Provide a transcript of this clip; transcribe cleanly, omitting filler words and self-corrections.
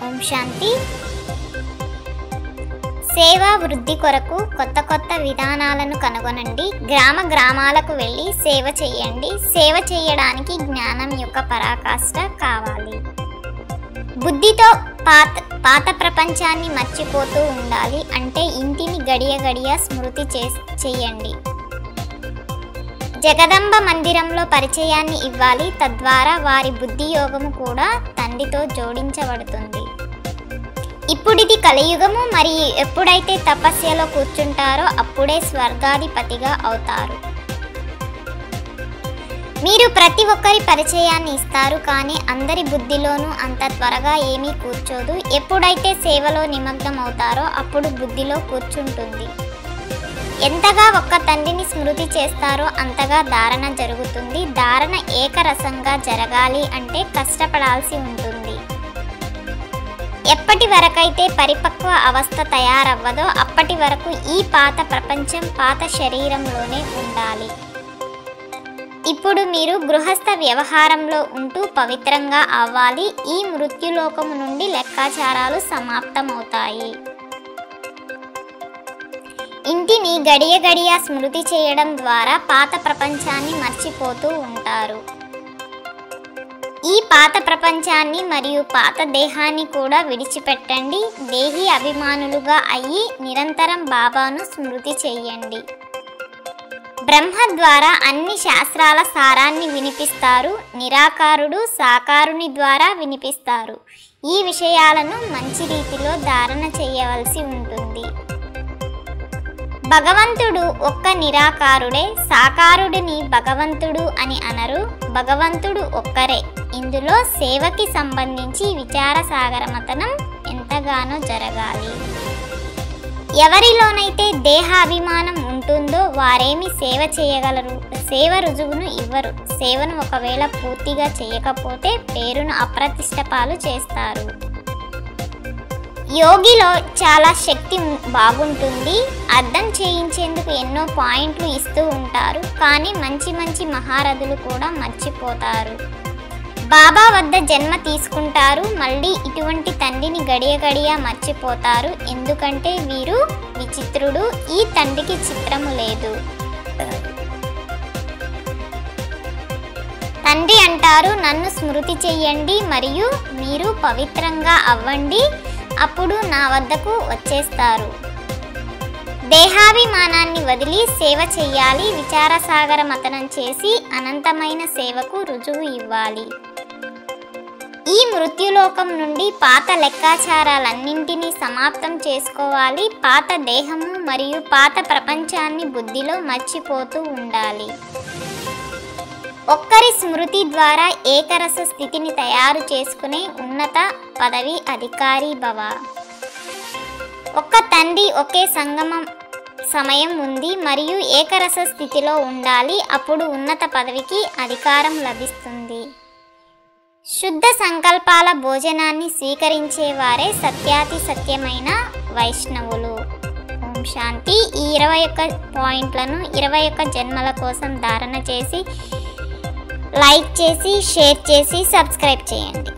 ఓం శాంతి. సేవా వృద్ధి కొరకు కొత్త కొత్త విధానాలను కనుగొనండి. గ్రామాలకు వెళ్ళి సేవ చేయండి. సేవ చేయడానికి జ్ఞానం యొక్క పరాకాష్ఠ కావాలి. బుద్ధితో పాత ప్రపంచాన్ని మర్చిపోతూ ఉండాలి. అంటే ఇంటిని గడియ స్మృతి చేయండి. జగదంబ మందిరంలో పరిచయాన్ని ఇవ్వాలి. తద్వారా వారి బుద్ధి యోగము కూడా తండ్రితో జోడించబడుతుంది. ఇప్పుడిది కలియుగము. మరి ఎప్పుడైతే తపస్యలో కూర్చుంటారో అప్పుడే స్వర్గాధిపతిగా అవుతారు. మీరు ప్రతి ఒక్కరి పరిచయాన్ని ఇస్తారు, కానీ అందరి బుద్ధిలోనూ అంత త్వరగా ఏమీ కూర్చోదు. ఎప్పుడైతే సేవలో నిమగ్నం అవుతారో అప్పుడు బుద్ధిలో కూర్చుంటుంది. ఎంతగా ఒక్క తండ్రిని స్మృతి చేస్తారో అంతగా ధారణ జరుగుతుంది. ధారణ ఏకరసంగా జరగాలి అంటే కష్టపడాల్సి ఉంటుంది. ఎప్పటి వరకైతే పరిపక్వ అవస్థ తయారవ్వదో అప్పటి వరకు ఈ పాత ప్రపంచం పాత శరీరంలోనే ఉండాలి. ఇప్పుడు మీరు గృహస్థ వ్యవహారంలో ఉంటూ పవిత్రంగా అవ్వాలి. ఈ మృత్యులోకము నుండి లెక్కాచారాలు సమాప్తమవుతాయి. ఇంటిని గడియ స్మృతి చేయడం ద్వారా పాత ప్రపంచాన్ని మర్చిపోతూ ఉంటారు. ఈ పాత ప్రపంచాన్ని మరియు పాత దేహాన్ని కూడా విడిచిపెట్టండి. దేహి అభిమానులుగా అయ్యి నిరంతరం బాబాను స్మృతి చేయండి. బ్రహ్మ ద్వారా అన్ని శాస్త్రాల సారాన్ని వినిపిస్తారు. నిరాకారుడు సాకారుని ద్వారా వినిపిస్తారు. ఈ విషయాలను మంచి రీతిలో ధారణ చేయవలసి ఉంటుంది. భగవంతుడు ఒక్క నిరాకారుడే. సాకారుడిని భగవంతుడు అని అనరు. భగవంతుడు ఒక్కరే. ఇందులో సేవకి సంబంధించి విచార సాగరమతనం ఎంతగానో జరగాలి. ఎవరిలోనైతే దేహాభిమానం ఉంటుందో వారేమి సేవ చేయగలరు? సేవ రుజువును ఇవ్వరు. సేవను ఒకవేళ పూర్తిగా చేయకపోతే పేరును అప్రతిష్ట పాలు చేస్తారు. యోగిలో చాలా శక్తి బాగుంటుంది. అర్థం చేయించేందుకు ఎన్నో పాయింట్లు ఇస్తూ ఉంటారు, కానీ మంచి మహారథులు కూడా మర్చిపోతారు. బాబా వద్ద జన్మ తీసుకుంటారు, మళ్ళీ ఇటువంటి తండ్రిని గడియ మర్చిపోతారు. ఎందుకంటే వీరు విచిత్రుడు. ఈ తండ్రికి చిత్రము లేదు. తండ్రి అంటారు, నన్ను స్మృతి చెయ్యండి మరియు మీరు పవిత్రంగా అవ్వండి, అప్పుడు నా వద్దకు వచ్చేస్తారు. దేహాభిమానాన్ని వదిలి సేవ చెయ్యాలి. విచారసాగర మతనం చేసి అనంతమైన సేవకు రుజువు ఇవ్వాలి. ఈ మృత్యులోకం నుండి పాత లెక్కాచారాలన్నింటినీ సమాప్తం చేసుకోవాలి. పాత దేహము మరియు పాత ప్రపంచాన్ని బుద్ధిలో మర్చిపోతూ ఉండాలి. ఒక్కరి స్మృతి ద్వారా ఏకరస స్థితిని తయారు చేసుకునే ఉన్నత పదవి అధికారి భవ. ఒక్క తండ్రి ఒకే సంగమం సమయం ఉంది మరియు ఏకరస స్థితిలో ఉండాలి. అప్పుడు ఉన్నత పదవికి అధికారం లభిస్తుంది. శుద్ధ సంకల్పాల భోజనాన్ని స్వీకరించేవారే సత్యాతి సత్యమైన వైష్ణవులు. ఓం శాంతి. ఈ 21 పాయింట్లను 21 జన్మల కోసం ధారణ చేసి లైక్ చేసి షేర్ చేసి సబ్స్క్రైబ్ చేయండి.